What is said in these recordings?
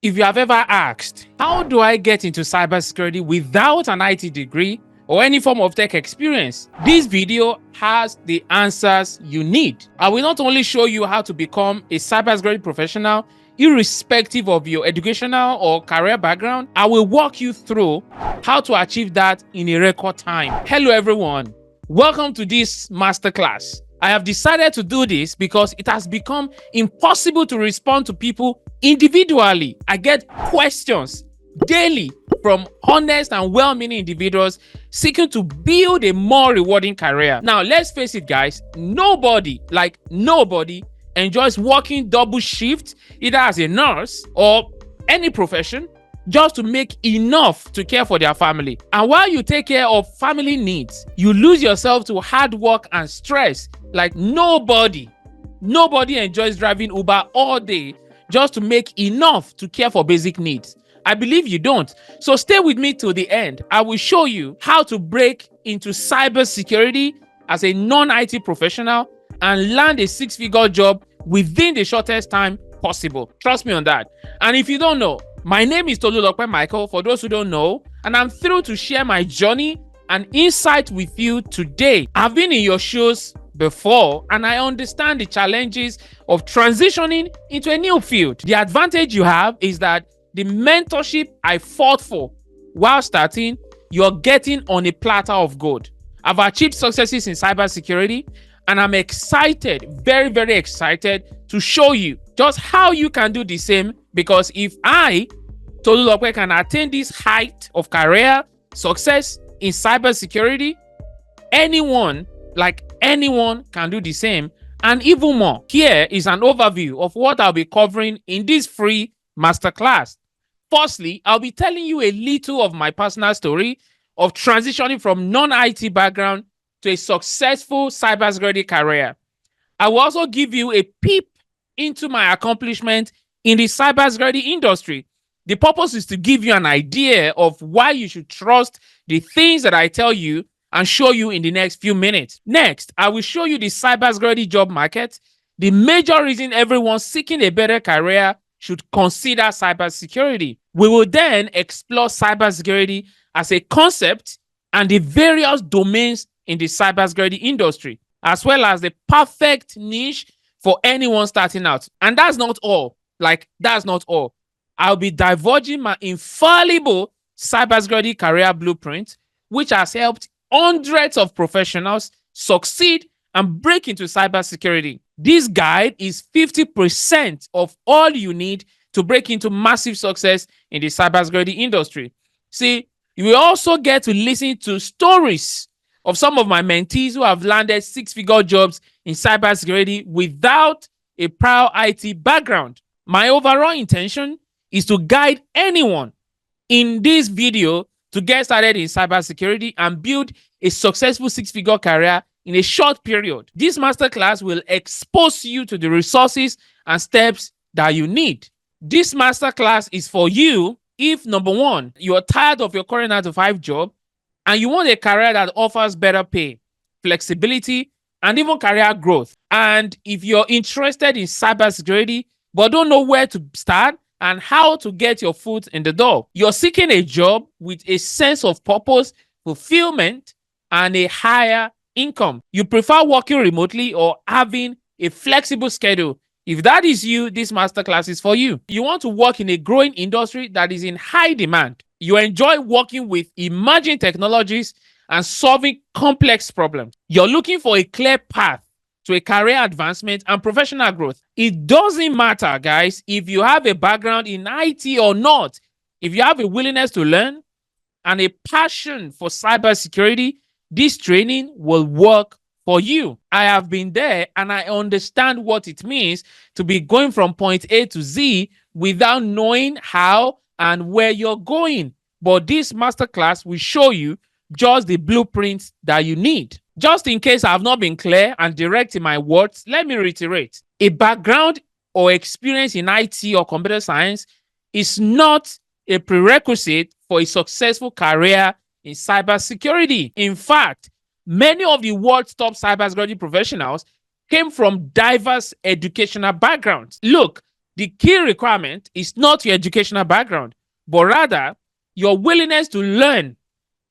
If you have ever asked, how do I get into cybersecurity without an IT degree or any form of tech experience, this video has the answers you need. I will not only show you how to become a cybersecurity professional, irrespective of your educational or career background, I will walk you through how to achieve that in a record time. Hello everyone, welcome to this masterclass. I have decided to do this because it has become impossible to respond to people individually. I get questions daily from honest and well-meaning individuals seeking to build a more rewarding career. Now, let's face it, guys, nobody enjoys working double shift, either as a nurse or any profession, just to make enough to care for their family. And while you take care of family needs, you lose yourself to hard work and stress. Like nobody enjoys driving Uber all day just to make enough to care for basic needs. I believe you don't. So stay with me till the end. I will show you how to break into cybersecurity as a non-IT professional and land a six-figure job within the shortest time possible. Trust me on that. And if you don't know, my name is Tolulope Michael, for those who don't know, and I'm thrilled to share my journey and insight with you today. I've been in your shoes before, and I understand the challenges of transitioning into a new field. The advantage you have is that the mentorship I fought for while starting, you're getting on a platter of gold. I've achieved successes in cybersecurity, and I'm excited, very, very excited to show you just how you can do the same. Because if I, Tolulope, can attain this height of career success in cybersecurity, anyone can do the same and even more. Here is an overview of what I'll be covering in this free masterclass. Firstly, I'll be telling you a little of my personal story of transitioning from non-IT background to a successful cybersecurity career. I will also give you a peep into my accomplishment in the cybersecurity industry. The purpose is to give you an idea of why you should trust the things that I tell you and show you in the next few minutes. Next, I will show you the cybersecurity job market, the major reason everyone seeking a better career should consider cybersecurity. We will then explore cybersecurity as a concept and the various domains in the cybersecurity industry, as well as the perfect niche for anyone starting out. And that's not all. I'll be divulging my infallible cybersecurity career blueprint, which has helped hundreds of professionals succeed and break into cybersecurity. This guide is 50% of all you need to break into massive success in the cybersecurity industry. See, you will also get to listen to stories of some of my mentees who have landed six-figure jobs in cybersecurity without a prior IT background. My overall intention is to guide anyone in this video to get started in cybersecurity and build a successful six-figure career in a short period. This masterclass will expose you to the resources and steps that you need. This masterclass is for you if, number one, you are tired of your current 9-to-5 job and you want a career that offers better pay, flexibility, and even career growth. And if you're interested in cybersecurity but don't know where to start and how to get your foot in the door, you're seeking a job with a sense of purpose, fulfillment, and a higher income. You prefer working remotely or having a flexible schedule. If that is you, this masterclass is for you. You want to work in a growing industry that is in high demand. You enjoy working with emerging technologies and solving complex problems. You're looking for a clear path to a career advancement and professional growth. It doesn't matter, guys, if you have a background in IT or not. If you have a willingness to learn and a passion for cybersecurity, this training will work for you. I have been there and I understand what it means to be going from point A to Z without knowing how and where you're going. But this masterclass will show you just the blueprints that you need. Just in case I have not been clear and direct in my words, let me reiterate. A background or experience in IT or computer science is not a prerequisite for a successful career in cybersecurity. In fact, many of the world's top cybersecurity professionals came from diverse educational backgrounds. Look, The key requirement is not your educational background, but rather your willingness to learn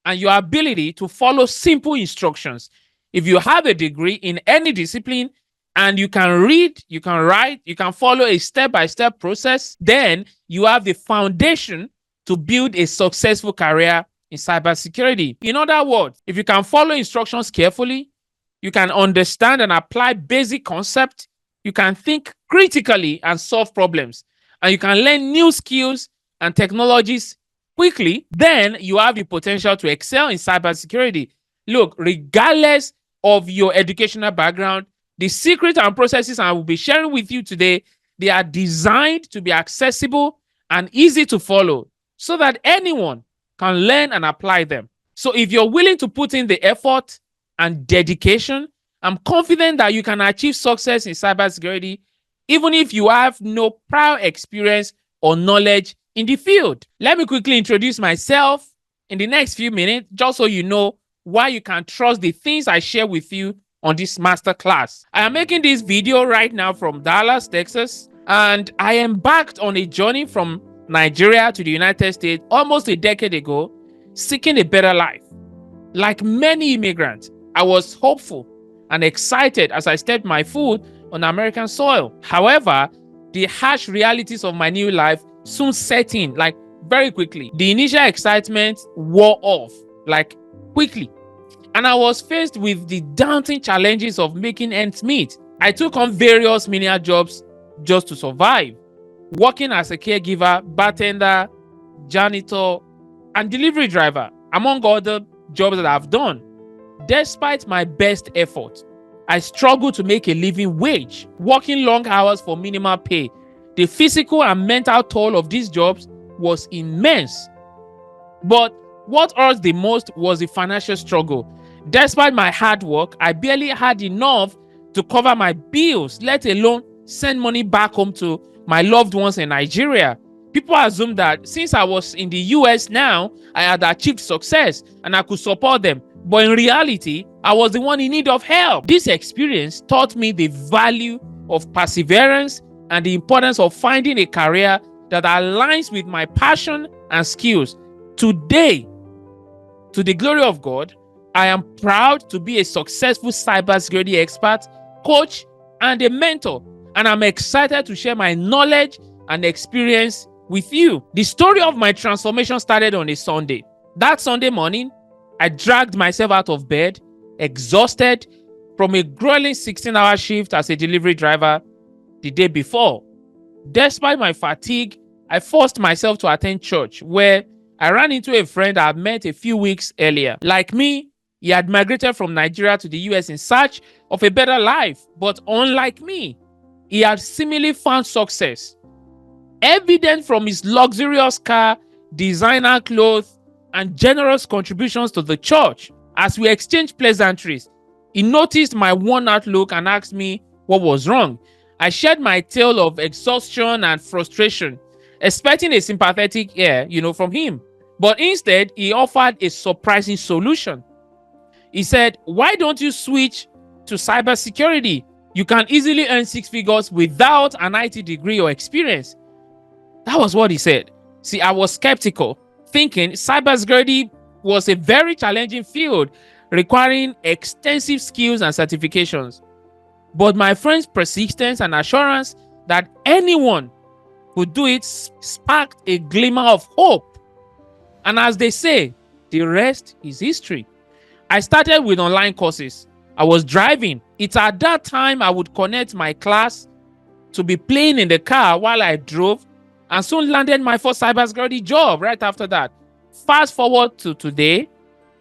and your ability to follow simple instructions. If you have a degree in any discipline and you can read, you can write, you can follow a step-by-step process, then you have the foundation to build a successful career in cybersecurity. In other words, if you can follow instructions carefully, you can understand and apply basic concepts, you can think critically and solve problems, and you can learn new skills and technologies quickly, then you have the potential to excel in cybersecurity. Look, regardless of your educational background, the secrets and processes I will be sharing with you today, they are designed to be accessible and easy to follow so that anyone can learn and apply them. So if you're willing to put in the effort and dedication, I'm confident that you can achieve success in cybersecurity, even if you have no prior experience or knowledge in the field. Let me quickly introduce myself in the next few minutes, just so you know why you can trust the things I share with you on this masterclass. I am making this video right now from Dallas, Texas, and I embarked on a journey from Nigeria to the United States almost a decade ago, seeking a better life. Like many immigrants, I was hopeful and excited as I stepped my foot on American soil. However, the harsh realities of my new life soon set in, like very quickly. The initial excitement wore off, like quickly. And I was faced with the daunting challenges of making ends meet. I took on various menial jobs just to survive, working as a caregiver, bartender, janitor, and delivery driver, among other jobs that I've done. Despite my best effort, I struggled to make a living wage, working long hours for minimal pay. The physical and mental toll of these jobs was immense. But what hurt the most was the financial struggle. Despite my hard work, I barely had enough to cover my bills, let alone send money back home to my loved ones in Nigeria. People assume that since I was in the US now, I had achieved success and I could support them. But in reality, I was the one in need of help. This experience taught me the value of perseverance and the importance of finding a career that aligns with my passion and skills. Today, to the glory of God, I am proud to be a successful cybersecurity expert, coach, and a mentor. And I'm excited to share my knowledge and experience with you. The story of my transformation started on a Sunday. That Sunday morning, I dragged myself out of bed, exhausted from a grueling 16-hour shift as a delivery driver the day before. Despite my fatigue, I forced myself to attend church, where I ran into a friend I had met a few weeks earlier. Like me, he had migrated from Nigeria to the US in search of a better life. But unlike me, he had seemingly found success, evident from his luxurious car, designer clothes, and generous contributions to the church. As we exchanged pleasantries, he noticed my worn-out look and asked me what was wrong. I shared my tale of exhaustion and frustration, expecting a sympathetic ear, from him. But instead, he offered a surprising solution. He said, "Why don't you switch to cybersecurity? You can easily earn 6 figures without an IT degree or experience." That was what he said. See, I was skeptical, thinking cybersecurity was a very challenging field requiring extensive skills and certifications. But my friend's persistence and assurance that anyone could do it sparked a glimmer of hope. And as they say, the rest is history. I started with online courses. I was driving. It's at that time I would connect my class to be playing in the car while I drove, and soon landed my first cybersecurity job right after that. Fast forward to today,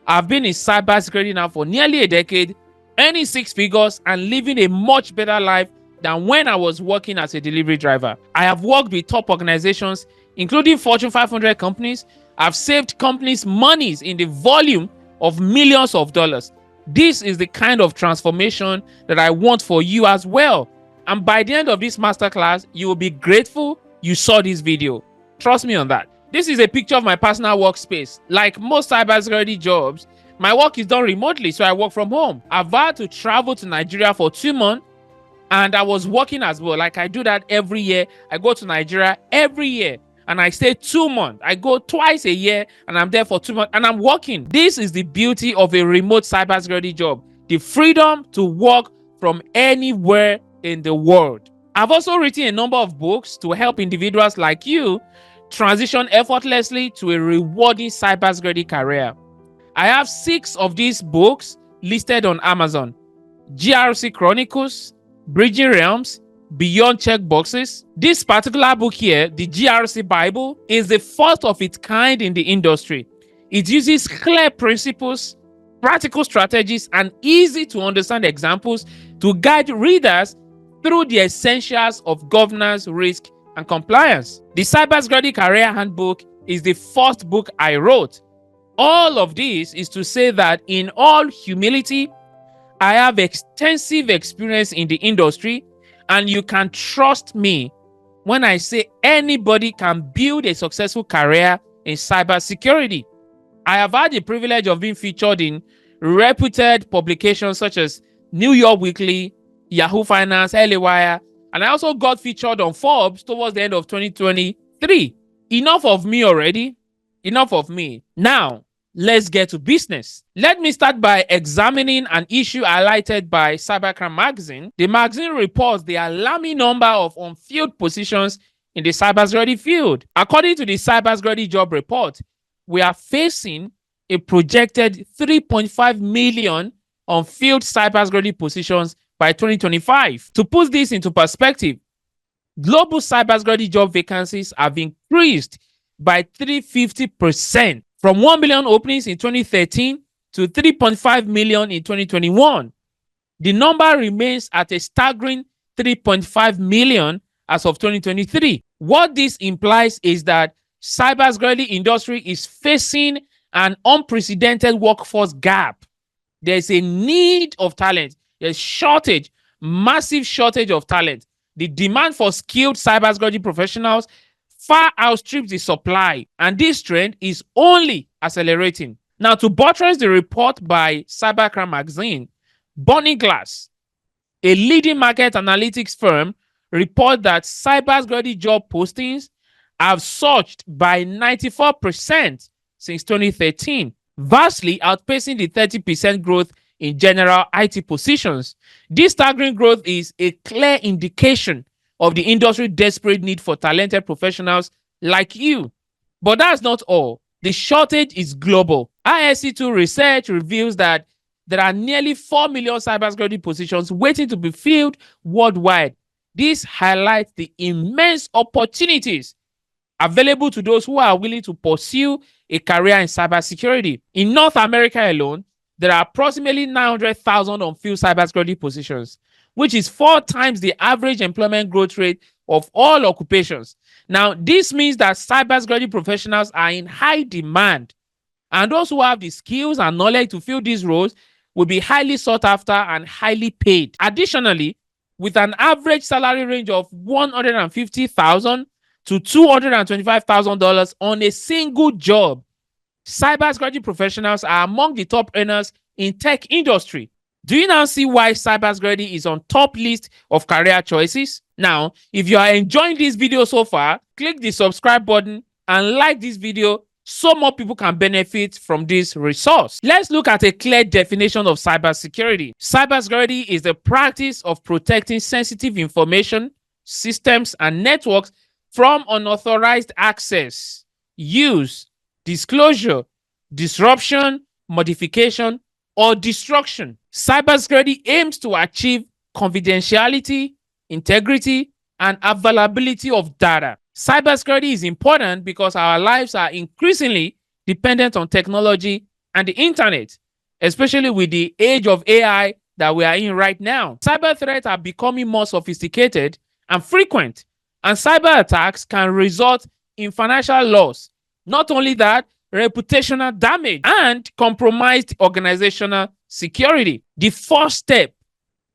I've been in cybersecurity now for nearly a decade, earning 6 figures and living a much better life than when I was working as a delivery driver. I have worked with top organizations, including Fortune 500 companies. I've saved companies monies in the volume of millions of dollars. This is the kind of transformation that I want for you as well. And by the end of this masterclass, you will be grateful you saw this video. Trust me on that. This is a picture of my personal workspace. Like most cybersecurity jobs, my work is done remotely, so I work from home. I've had to travel to Nigeria for 2 months And I was working as well. Like I do that every year. I go to Nigeria every year and I stay 2 months. I go twice a year and I'm there for 2 months and I'm working. This is the beauty of a remote cybersecurity job. The freedom to work from anywhere in the world. I've also written a number of books to help individuals like you transition effortlessly to a rewarding cybersecurity career. I have 6 of these books listed on Amazon. GRC Chronicles, Bridging Realms, Beyond Checkboxes. This particular book here, the GRC Bible, is the first of its kind in the industry. It uses clear principles, practical strategies, and easy to understand examples to guide readers through the essentials of governance, risk, and compliance. The Cybersecurity Career Handbook is the first book I wrote. All of this is to say that in all humility, I have extensive experience in the industry, and you can trust me when I say anybody can build a successful career in cybersecurity. I have had the privilege of being featured in reputed publications such as New York Weekly, Yahoo Finance, LA Wire, and I also got featured on Forbes towards the end of 2023. Enough of me already. Enough of me. Now, let's get to business. Let me start by examining an issue highlighted by Cybercrime magazine. The magazine reports the alarming number of unfilled positions in the cybersecurity field. According to the cybersecurity job report, we are facing a projected 3.5 million unfilled cybersecurity positions by 2025. To put this into perspective, global cybersecurity job vacancies have increased by 350%. From 1 million openings in 2013 to 3.5 million in 2021. The number remains at a staggering 3.5 million as of 2023. What this implies is that cybersecurity industry is facing an unprecedented workforce gap. There's a need of talent. There's shortage, massive shortage of talent. The demand for skilled cybersecurity professionals far outstrips the supply, and this trend is only accelerating. Now, to buttress the report by Cybercrime magazine, Bonnie Glass, a leading market analytics firm, report that cybersecurity job postings have surged by 94% since 2013, vastly outpacing the 30% growth in general IT positions. This staggering growth is a clear indication of the industry's desperate need for talented professionals like you. But that's not all. The shortage is global. ISC2 research reveals that there are nearly 4 million cybersecurity positions waiting to be filled worldwide. This highlights the immense opportunities available to those who are willing to pursue a career in cybersecurity. In North America alone, there are approximately 900,000 unfilled cybersecurity positions, which is 4 times the average employment growth rate of all occupations. Now, this means that cybersecurity professionals are in high demand, and those who have the skills and knowledge to fill these roles will be highly sought after and highly paid. Additionally, with an average salary range of $150,000 to $225,000 on a single job, cybersecurity professionals are among the top earners in tech industry. Do you now see why cybersecurity is on top list of career choices? Now, if you are enjoying this video so far, click the subscribe button and like this video so more people can benefit from this resource. Let's look at a clear definition of cybersecurity. Cybersecurity is the practice of protecting sensitive information, systems, and networks from unauthorized access, use, disclosure, disruption, modification, or destruction. Cybersecurity aims to achieve confidentiality, integrity, and availability of data. Cybersecurity is important because our lives are increasingly dependent on technology and the internet, especially with the age of AI that we are in right now. Cyber threats are becoming more sophisticated and frequent, and cyber attacks can result in financial loss. Not only that, reputational damage and compromised organizational security. The first step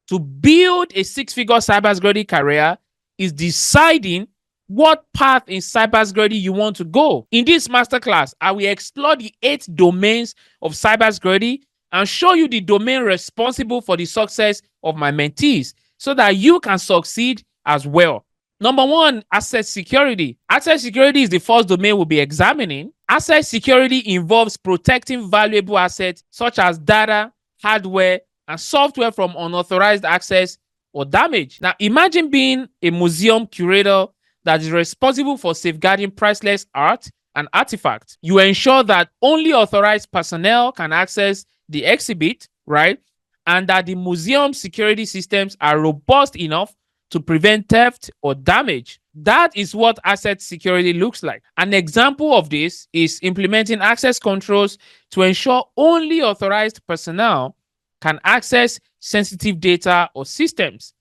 to build a 6-figure cybersecurity career is deciding what path in cybersecurity you want to go. In this masterclass, I will explore the 8 domains of cybersecurity and show you the domain responsible for the success of my mentees. so that you can succeed as well. Number one, asset security. Asset security is the first domain we'll be examining. Asset security involves protecting valuable assets such as data, hardware, and software from unauthorized access or damage. Now, imagine being a museum curator that is responsible for safeguarding priceless art and artifacts. You ensure that only authorized personnel can access the exhibit, right? And that the museum security systems are robust enough to prevent theft or damage. That is what asset security looks like. An example of this is implementing access controls to ensure only authorized personnel can access sensitive data or systems.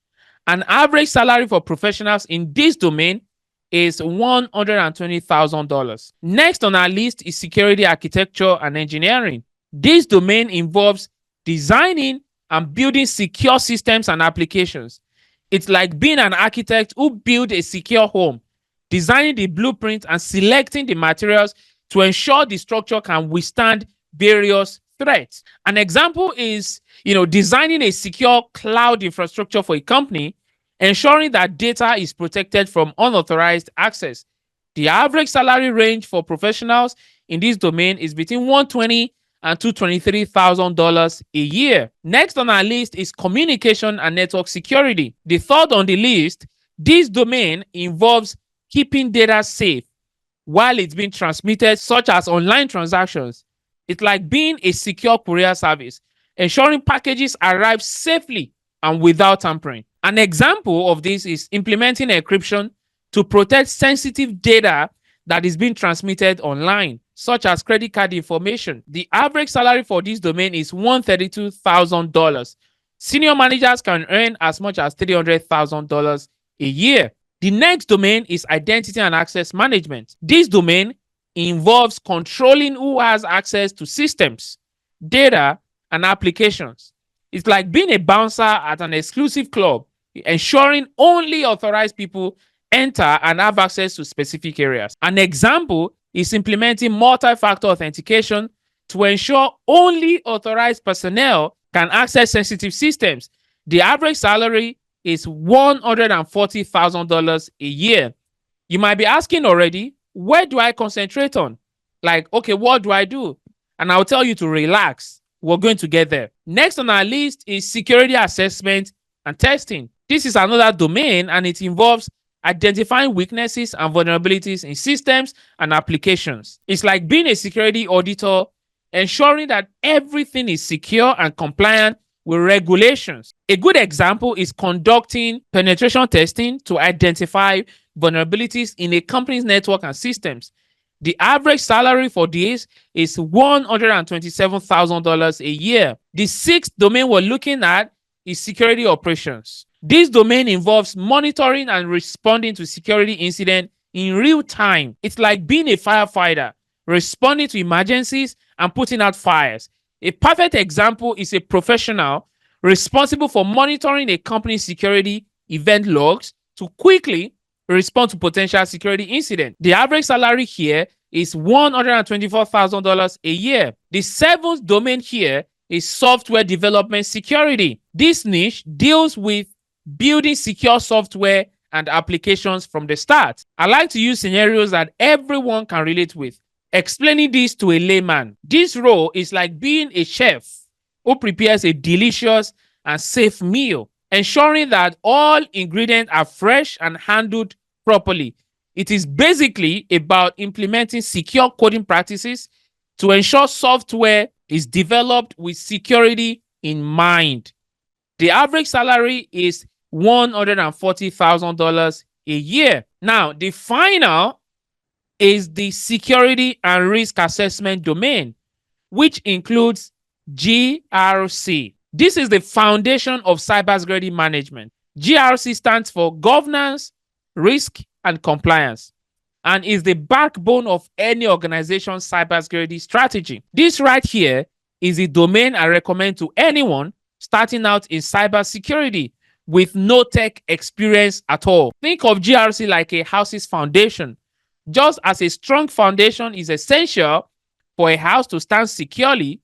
An average salary for professionals in this domain is $120,000. Next on our list is security architecture and engineering. This domain involves designing and building secure systems and applications. It's like being an architect who built a secure home, designing the blueprint and selecting the materials to ensure the structure can withstand various threats. An example is, designing a secure cloud infrastructure for a company, ensuring that data is protected from unauthorized access. The average salary range for professionals in this domain is between $120,000 and $223,000 a year. Next on our list is communication and network security. The third on the list, this domain involves keeping data safe while it's being transmitted, such as online transactions. It's like being a secure courier service, ensuring packages arrive safely and without tampering. An example of this is implementing encryption to protect sensitive data that is being transmitted online, such as credit card information. The average salary for this domain is $132,000. Senior managers can earn as much as $300,000 a year. The next domain is identity and access management. This domain involves controlling who has access to systems, data, and applications. It's like being a bouncer at an exclusive club, ensuring only authorized people enter and have access to specific areas. An example is implementing multi-factor authentication to ensure only authorized personnel can access sensitive systems. The average salary is $140,000 a year. You might be asking already, where do I concentrate on? Like, okay, what do I do? And I'll tell you to relax. We're going to get there. Next on our list is security assessment and testing. This is another domain, and it involves identifying weaknesses and vulnerabilities in systems and applications. It's like being a security auditor, ensuring that everything is secure and compliant with regulations. A good example is conducting penetration testing to identify vulnerabilities in a company's network and systems. The average salary for this is $127,000 a year. The sixth domain we're looking at is security operations. This domain involves monitoring and responding to security incidents in real time. It's like being a firefighter, responding to emergencies and putting out fires. A perfect example is a professional responsible for monitoring a company's security event logs to quickly respond to potential security incidents. The average salary here is $124,000 a year. The seventh domain here is software development security. This niche deals with building secure software and applications from the start. I like to use scenarios that everyone can relate with. Explaining this to a layman, this role is like being a chef who prepares a delicious and safe meal, ensuring that all ingredients are fresh and handled properly. It is basically about implementing secure coding practices to ensure software is developed with security in mind. The average salary is $140,000 a year. Now, the final is the security and risk assessment domain, which includes GRC. This is the foundation of cybersecurity management. GRC stands for governance, risk, and compliance, and is the backbone of any organization's cybersecurity strategy. This right here is a domain I recommend to anyone starting out in cybersecurity with no tech experience at all. Think of GRC like a house's foundation. Just as a strong foundation is essential for a house to stand securely,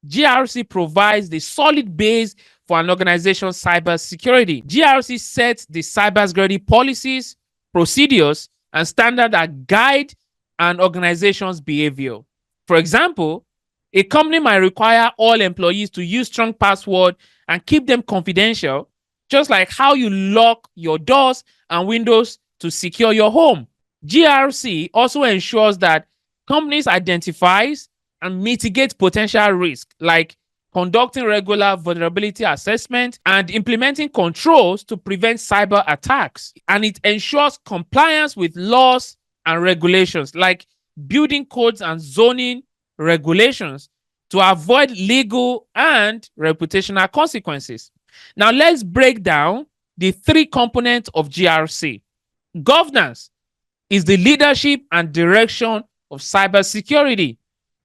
GRC provides the solid base for an organization's cybersecurity. GRC sets the cybersecurity policies, procedures, and standards that guide an organization's behavior. For example, a company might require all employees to use strong passwords and keep them confidential, just like how you lock your doors and windows to secure your home. GRC also ensures that companies identifies and mitigate potential risk, like conducting regular vulnerability assessment and implementing controls to prevent cyber attacks. And it ensures compliance with laws and regulations, like building codes and zoning regulations to avoid legal and reputational consequences. Now, let's break down the three components of GRC. Governance is the leadership and direction of cybersecurity,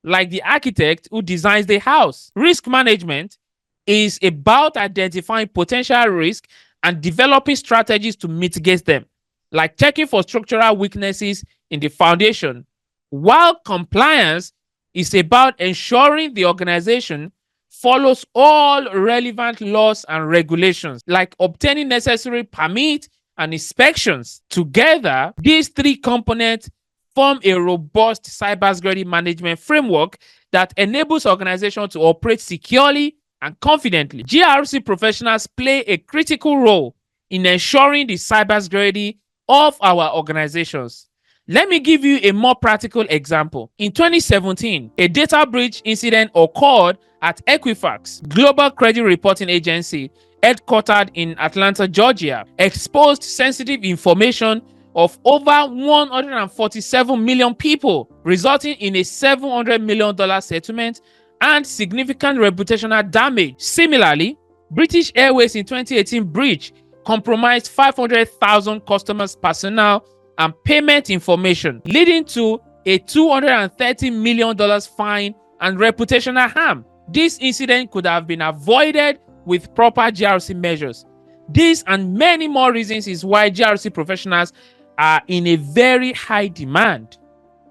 like the architect who designs the house. Risk management is about identifying potential risk and developing strategies to mitigate them, like checking for structural weaknesses in the foundation, while compliance is about ensuring the organization follows all relevant laws and regulations, like obtaining necessary permits and inspections. Together, these three components form a robust cybersecurity management framework that enables organizations to operate securely and confidently. GRC professionals play a critical role in ensuring the cybersecurity of our organizations. Let me give you a more practical example. In 2017, a data breach incident occurred at Equifax, global credit reporting agency headquartered in Atlanta, Georgia, exposed sensitive information of over 147 million people, resulting in a $700 million settlement and significant reputational damage. Similarly, British Airways in 2018 breach compromised 500,000 customers' personal and payment information, leading to a $230 million fine and reputational harm. This incident could have been avoided with proper GRC measures. This and many more reasons is why GRC professionals are in a very high demand.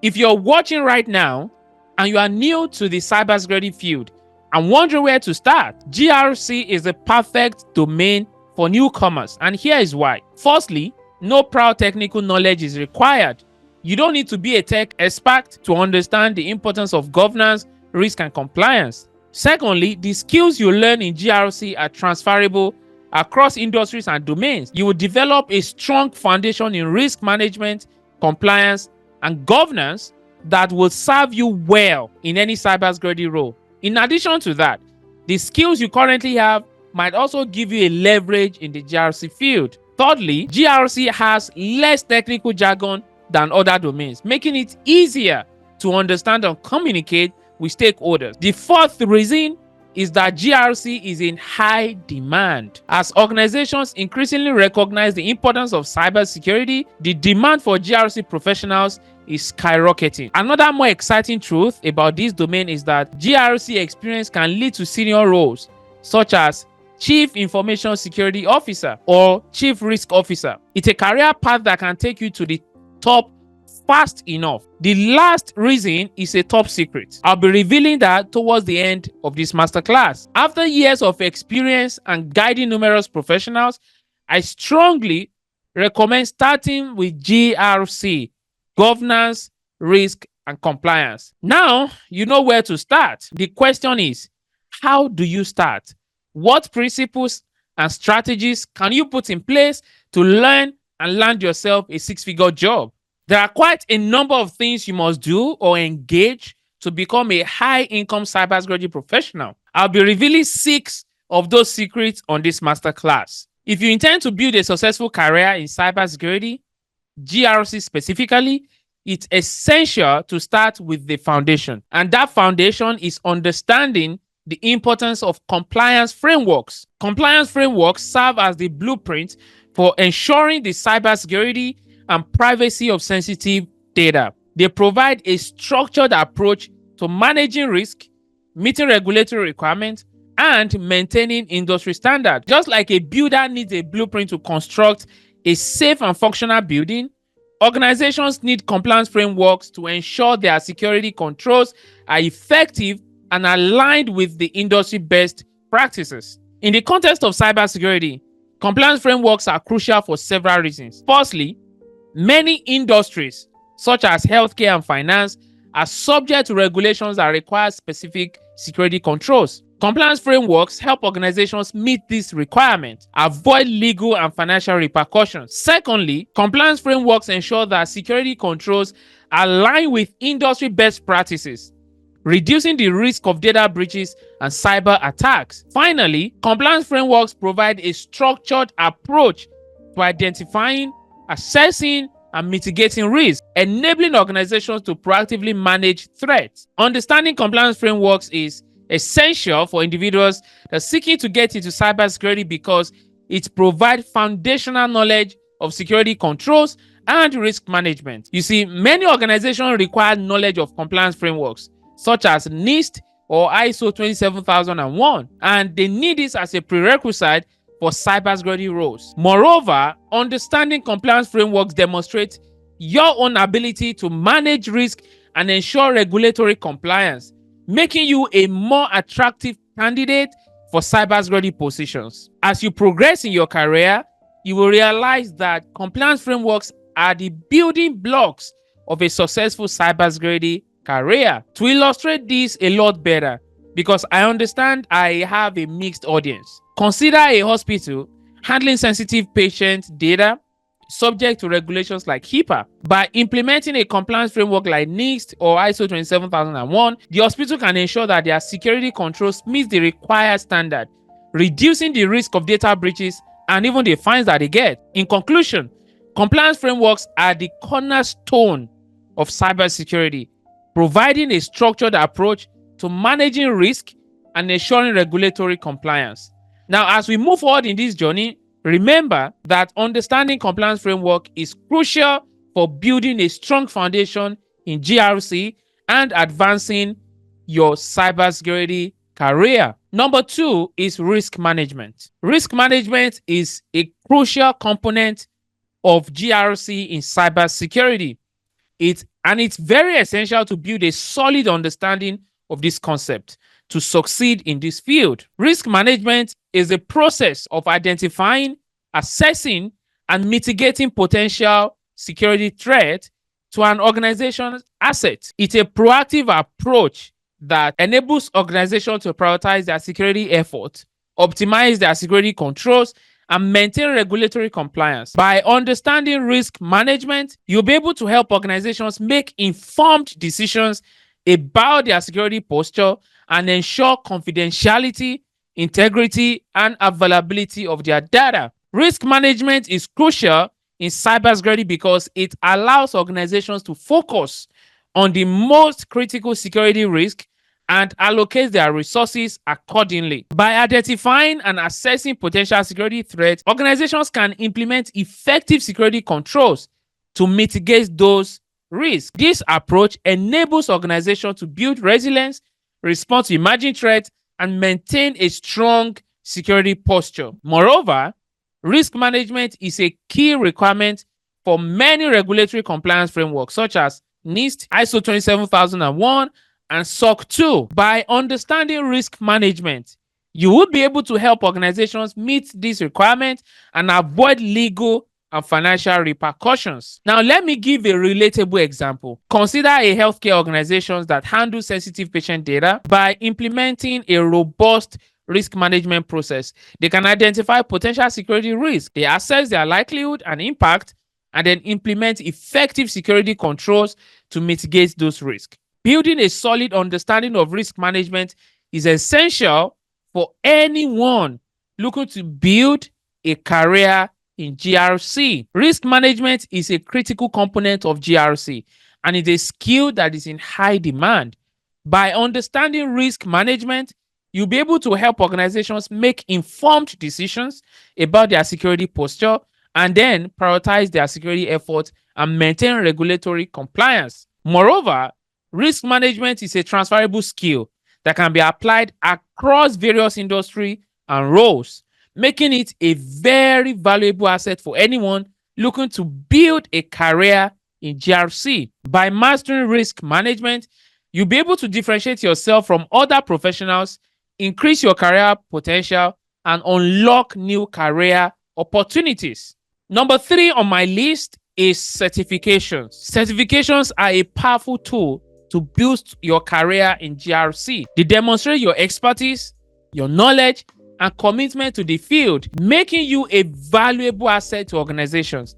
If you're watching right now and you are new to the cybersecurity field and wondering where to start, GRC is the perfect domain for newcomers, and here is why. Firstly, no prior technical knowledge is required. You don't need to be a tech expert to understand the importance of governance, risk, and compliance. Secondly, the skills you learn in GRC are transferable across industries and domains. You will develop a strong foundation in risk management, compliance, and governance that will serve you well in any cybersecurity role. In addition to that, the skills you currently have might also give you a leverage in the GRC field. Thirdly, GRC has less technical jargon than other domains, making it easier to understand and communicate with stakeholders. The fourth reason is that GRC is in high demand. As organizations increasingly recognize the importance of cybersecurity, the demand for GRC professionals is skyrocketing. Another more exciting truth about this domain is that GRC experience can lead to senior roles, such as Chief Information Security Officer or Chief Risk Officer. It's a career path that can take you to the top fast enough. The last reason is a top secret. I'll be revealing that towards the end of this masterclass. After years of experience and guiding numerous professionals, I strongly recommend starting with GRC, governance, risk, and compliance. Now, you know where to start. The question is, how do you start? What principles and strategies can you put in place to learn and land yourself a six-figure job? There are quite a number of things you must do or engage to become a high-income cybersecurity professional. I'll be revealing 6 of those secrets on this masterclass. If you intend to build a successful career in cybersecurity, GRC specifically, it's essential to start with the foundation. And that foundation is understanding the importance of compliance frameworks. Compliance frameworks serve as the blueprint for ensuring the cybersecurity and privacy of sensitive data. They provide a structured approach to managing risk, meeting regulatory requirements, and maintaining industry standards. Just like a builder needs a blueprint to construct a safe and functional building, organizations need compliance frameworks to ensure their security controls are effective and aligned with the industry best practices. In the context of cybersecurity, compliance frameworks are crucial for several reasons. Firstly, many industries, such as healthcare and finance, are subject to regulations that require specific security controls. Compliance frameworks help organizations meet these requirements, avoid legal and financial repercussions. Secondly, compliance frameworks ensure that security controls align with industry best practices, reducing the risk of data breaches and cyber attacks. Finally, compliance frameworks provide a structured approach to identifying, assessing, and mitigating risk, enabling organizations to proactively manage threats. Understanding compliance frameworks is essential for individuals that are seeking to get into cybersecurity because it provides foundational knowledge of security controls and risk management. You see, many organizations require knowledge of compliance frameworks, such as NIST or ISO 27001, and they need this as a prerequisite for cybersecurity roles. Moreover, understanding compliance frameworks demonstrates your own ability to manage risk and ensure regulatory compliance, making you a more attractive candidate for cybersecurity positions. As you progress in your career, you will realize that compliance frameworks are the building blocks of a successful cybersecurity career. To illustrate this a lot better, because I understand I have a mixed audience, consider a hospital handling sensitive patient data subject to regulations like HIPAA. By implementing a compliance framework like NIST or ISO 27001, the hospital can ensure that their security controls meet the required standard, reducing the risk of data breaches and even the fines that they get. In conclusion, compliance frameworks are the cornerstone of cybersecurity, providing a structured approach to managing risk and ensuring regulatory compliance. Now, as we move forward in this journey, remember that understanding compliance framework is crucial for building a strong foundation in GRC and advancing your cybersecurity career. Number 2 is risk management. Risk management is a crucial component of GRC in cybersecurity. It's very essential to build a solid understanding of this concept to succeed in this field. Risk management is a process of identifying, assessing, and mitigating potential security threats to an organization's assets. It's a proactive approach that enables organizations to prioritize their security efforts, optimize their security controls, and maintain regulatory compliance. By understanding risk management, you'll be able to help organizations make informed decisions about their security posture and ensure confidentiality, integrity, and availability of their data. Risk management is crucial in cybersecurity because it allows organizations to focus on the most critical security risk and allocate their resources accordingly. By identifying and assessing potential security threats, organizations can implement effective security controls to mitigate those risks. This approach enables organizations to build resilience, respond to emerging threats, and maintain a strong security posture. Moreover, risk management is a key requirement for many regulatory compliance frameworks such as NIST, ISO 27001, and SOC 2. By understanding risk management, you will be able to help organizations meet these requirements and avoid legal and financial repercussions. Now, let me give a relatable example. Consider a healthcare organization that handles sensitive patient data. By implementing a robust risk management process, they can identify potential security risks. They assess their likelihood and impact, and then implement effective security controls to mitigate those risks. Building a solid understanding of risk management is essential for anyone looking to build a career in GRC. Risk management is a critical component of GRC, and it's a skill that is in high demand. By understanding risk management, you'll be able to help organizations make informed decisions about their security posture and then prioritize their security efforts and maintain regulatory compliance. Moreover, risk management is a transferable skill that can be applied across various industries and roles, making it a very valuable asset for anyone looking to build a career in GRC. By mastering risk management, you'll be able to differentiate yourself from other professionals, increase your career potential, and unlock new career opportunities. Number 3 on my list is certifications. Certifications are a powerful tool to boost your career in GRC. They demonstrate your expertise, your knowledge, and commitment to the field, making you a valuable asset to organizations.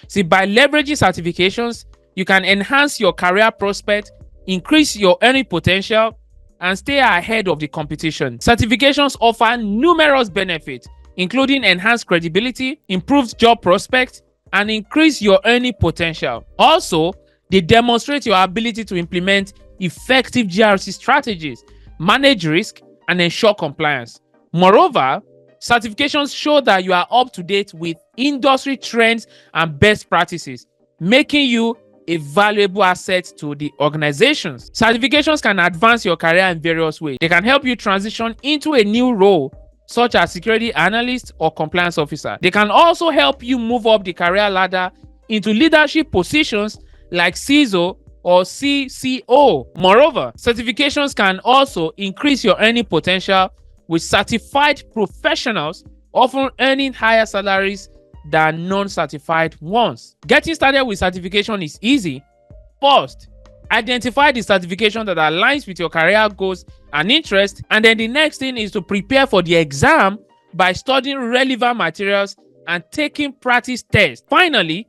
See, by leveraging certifications, you can enhance your career prospect, increase your earning potential, and stay ahead of the competition. Certifications offer numerous benefits, including enhanced credibility, improved job prospects, and increase your earning potential. Also, they demonstrate your ability to implement effective GRC strategies, manage risk, and ensure compliance. Moreover, certifications show that you are up to date with industry trends and best practices, making you a valuable asset to the organizations. Certifications can advance your career in various ways. They can help you transition into a new role, such as security analyst or compliance officer. They can also help you move up the career ladder into leadership positions like CISO or CCO. Moreover, certifications can also increase your earning potential, with certified professionals often earning higher salaries than non-certified ones. Getting started with certification is easy. First, identify the certification that aligns with your career goals and interests, and then the next thing is to prepare for the exam by studying relevant materials and taking practice tests. Finally,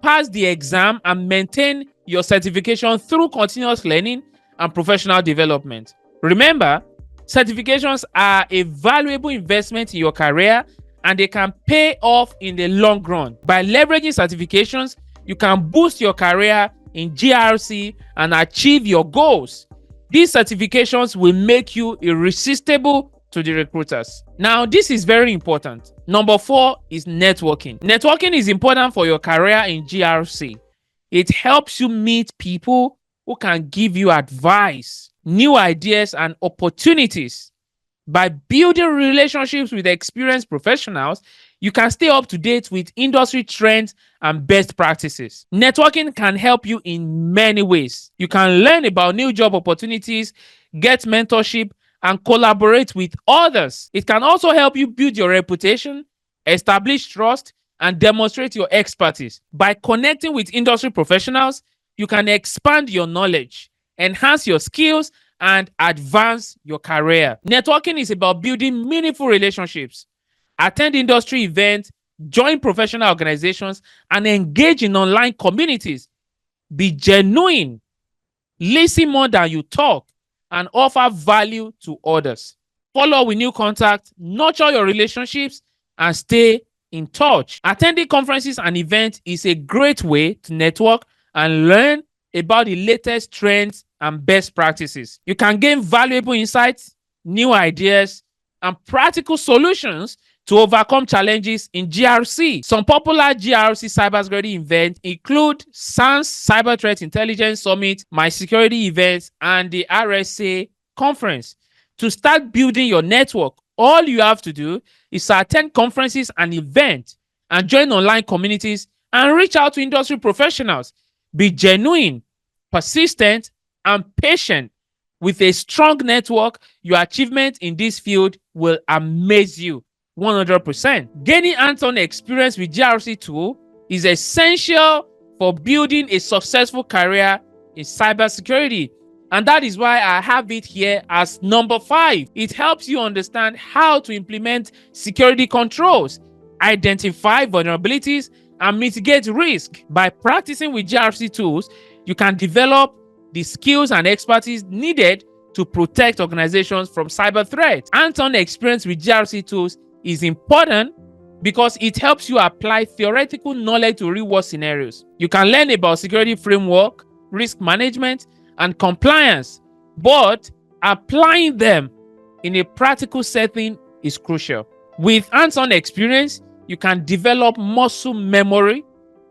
pass the exam and maintain your certification through continuous learning and professional development. Remember, certifications are a valuable investment in your career, and they can pay off in the long run. By leveraging certifications, you can boost your career in GRC and achieve your goals. These certifications will make you irresistible to the recruiters. Now, this is very important. Number 4 is networking. Networking is important for your career in GRC. It helps you meet people who can give you advice, new ideas, and opportunities. By building relationships with experienced professionals, you can stay up to date with industry trends and best practices. Networking can help you in many ways. You can learn about new job opportunities, get mentorship, and collaborate with others. It can also help you build your reputation, establish trust, and demonstrate your expertise. By connecting with industry professionals, you can expand your knowledge, enhance your skills, and advance your career. Networking is about building meaningful relationships. Attend industry events, join professional organizations, and engage in online communities. Be genuine, listen more than you talk, and offer value to others. Follow with new contacts, nurture your relationships, and stay in touch. Attending conferences and events is a great way to network and learn about the latest trends and best practices. You can gain valuable insights, new ideas, and practical solutions to overcome challenges in GRC. Some popular GRC cybersecurity events include SANS Cyber Threat Intelligence Summit, My Security Events, and the RSA Conference. To start building your network, all you have to do is to attend conferences and events, and join online communities, and reach out to industry professionals. Be genuine, persistent, and patient. With a strong network, your achievement in this field will amaze you 100%. Gaining hands-on experience with GRC tool is essential for building a successful career in cybersecurity. And that is why I have it here as number 5. It helps you understand how to implement security controls, identify vulnerabilities, and mitigate risk. By practicing with GRC tools, you can develop the skills and expertise needed to protect organizations from cyber threats. Hands-on experience with GRC tools is important because it helps you apply theoretical knowledge to real-world scenarios. You can learn about security framework, risk management, and compliance, but applying them in a practical setting is crucial. With hands-on experience, you can develop muscle memory,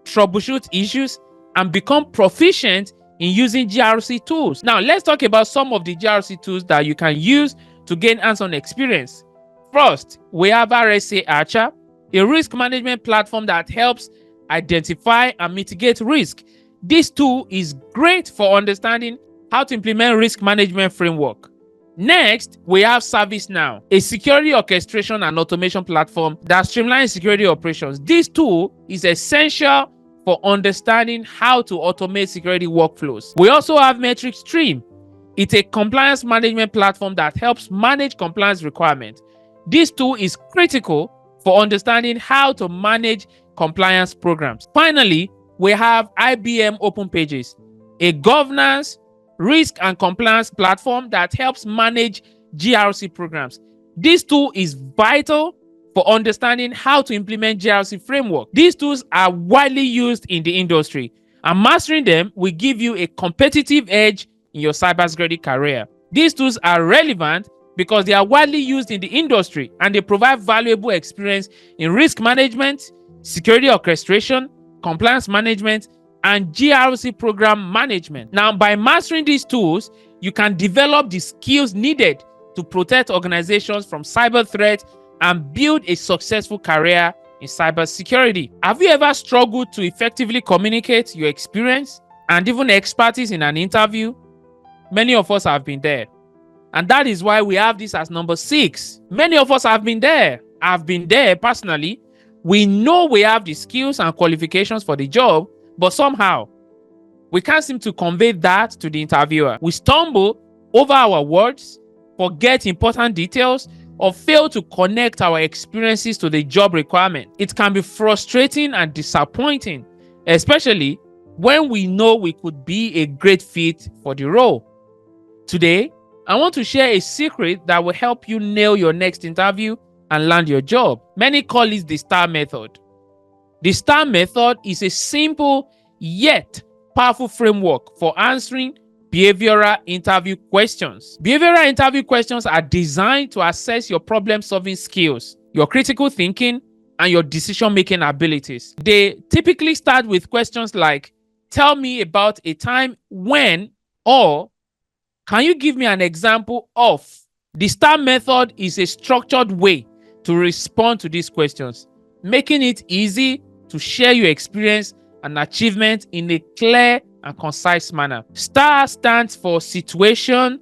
troubleshoot issues, and become proficient in using GRC tools. Now, let's talk about some of the GRC tools that you can use to gain hands-on experience. First, we have RSA Archer, a risk management platform that helps identify and mitigate risk. This tool is great for understanding how to implement risk management framework, Next, we have ServiceNow, a security orchestration and automation platform that streamlines security operations. This tool is essential for understanding how to automate security workflows. We also have MetricStream. It's a compliance management platform that helps manage compliance requirements. This tool is critical for understanding how to manage compliance programs. Finally, we have IBM Open Pages, a governance, risk, and compliance platform that helps manage GRC programs. This tool is vital for understanding how to implement GRC framework. These tools are widely used in the industry, and mastering them will give you a competitive edge in your cybersecurity career. These tools are relevant because they are widely used in the industry and they provide valuable experience in risk management, security orchestration, compliance management, and GRC program management. Now, by mastering these tools, you can develop the skills needed to protect organizations from cyber threats and build a successful career in cybersecurity. Have you ever struggled to effectively communicate your experience and even expertise in an interview? Many of us have been there. And that is why we have this as number 6. Many of us have been there. I've been there personally. We know we have the skills and qualifications for the job, but somehow we can't seem to convey that to the interviewer. We stumble over our words, forget important details, or fail to connect our experiences to the job requirement. It can be frustrating and disappointing, especially when we know we could be a great fit for the role. Today, I want to share a secret that will help you nail your next interview and land your job. Many call it the STAR method. The STAR method is a simple yet powerful framework for answering behavioral interview questions. Behavioral interview questions are designed to assess your problem-solving skills, your critical thinking, and your decision-making abilities. They typically start with questions like, tell me about a time when, or can you give me an example of? The STAR method is a structured way to respond to these questions, making it easy to share your experience and achievement in a clear and concise manner. STAR stands for situation,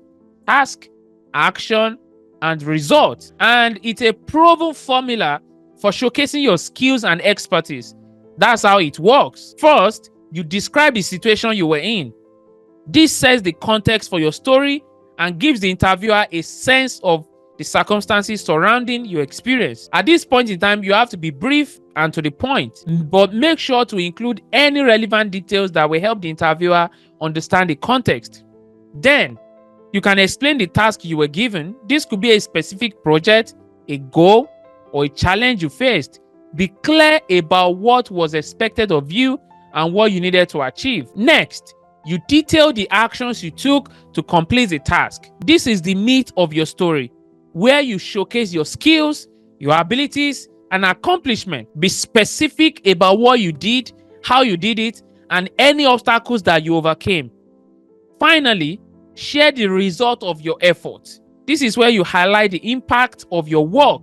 task, action, and result. And it's a proven formula for showcasing your skills and expertise. That's how it works. First, you describe the situation you were in. This sets the context for your story and gives the interviewer a sense of the circumstances surrounding your experience. At this point in time, you have to be brief and to the point, but make sure to include any relevant details that will help the interviewer understand the context. Then, you can explain the task you were given. This could be a specific project, a goal, or a challenge you faced. Be clear about what was expected of you and what you needed to achieve. Next, you detail the actions you took to complete the task. This is the meat of your story, where you showcase your skills, your abilities, and accomplishment. Be specific about what you did, how you did it, and any obstacles that you overcame. Finally, share the result of your efforts. This is where you highlight the impact of your work,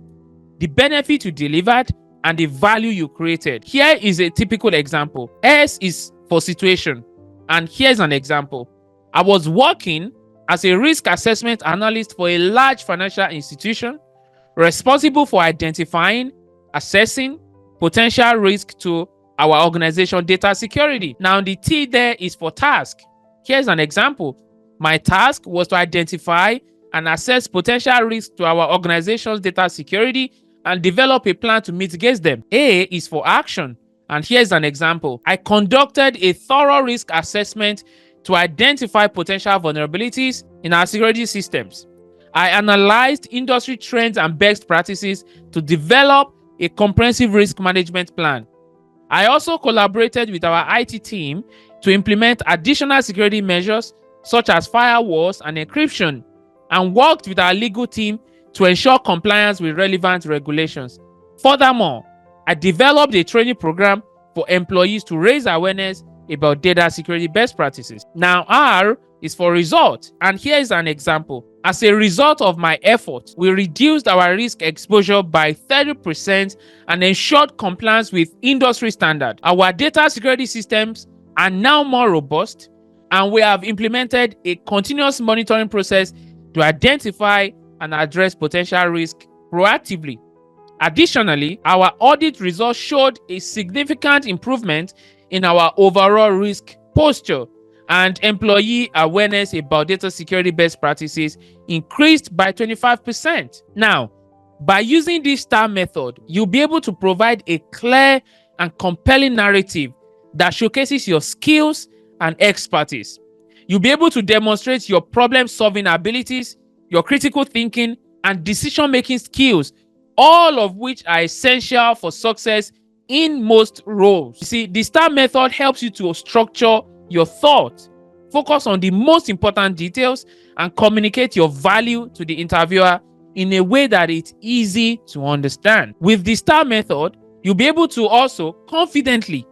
the benefit you delivered, and the value you created. Here is a typical example. S is for situation. And here's an example. I was working as a risk assessment analyst for a large financial institution, responsible for identifying, assessing potential risk to our organization data security. Now, the T there is for task. Here's an example. My task was to identify and assess potential risks to our organization's data security and develop a plan to mitigate them. A is for action. And here's an example. I conducted a thorough risk assessment to identify potential vulnerabilities in our security systems. I analyzed industry trends and best practices to develop a comprehensive risk management plan. I also collaborated with our IT team to implement additional security measures such as firewalls and encryption, and worked with our legal team to ensure compliance with relevant regulations. Furthermore, I developed a training program for employees to raise awareness about data security best practices. Now, R is for result, and here is an example. As a result of my efforts, we reduced our risk exposure by 30% and ensured compliance with industry standard. Our data security systems are now more robust, and we have implemented a continuous monitoring process to identify and address potential risk proactively. Additionally, our audit results showed a significant improvement in our overall risk posture, and employee awareness about data security best practices increased by 25%. Now, by using this STAR method, you'll be able to provide a clear and compelling narrative that showcases your skills and expertise. You'll be able to demonstrate your problem-solving abilities, your critical thinking, and decision-making skills, all of which are essential for success in most roles. You see, the STAR method helps you to structure your thoughts, focus on the most important details, and communicate your value to the interviewer in a way that it's easy to understand. With the STAR method, you'll be able to also confidently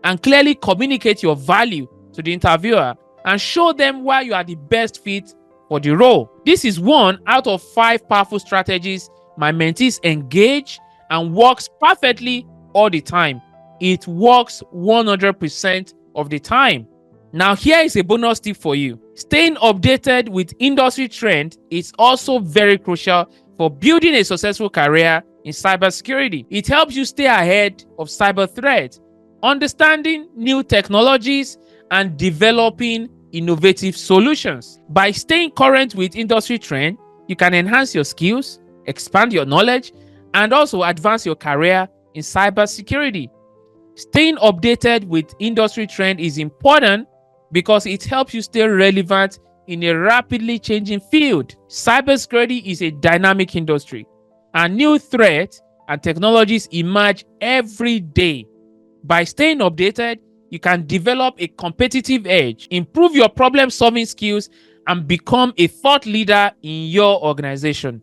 and clearly communicate your value to the interviewer and show them why you are the best fit for the role. This is one out of 5 powerful strategies my mentees engage and works perfectly all the time. It works 100% of the time. Now, here is a bonus tip for you. Staying updated with industry trend is also very crucial for building a successful career in cybersecurity. It helps you stay ahead of cyber threats, understanding new technologies, and developing innovative solutions. By staying current with industry trend, you can enhance your skills, expand your knowledge, and also advance your career in cybersecurity. Staying updated with industry trend is important because it helps you stay relevant in a rapidly changing field. Cybersecurity is a dynamic industry, and new threats and technologies emerge every day. By staying updated, you can develop a competitive edge, improve your problem-solving skills, and become a thought leader in your organization.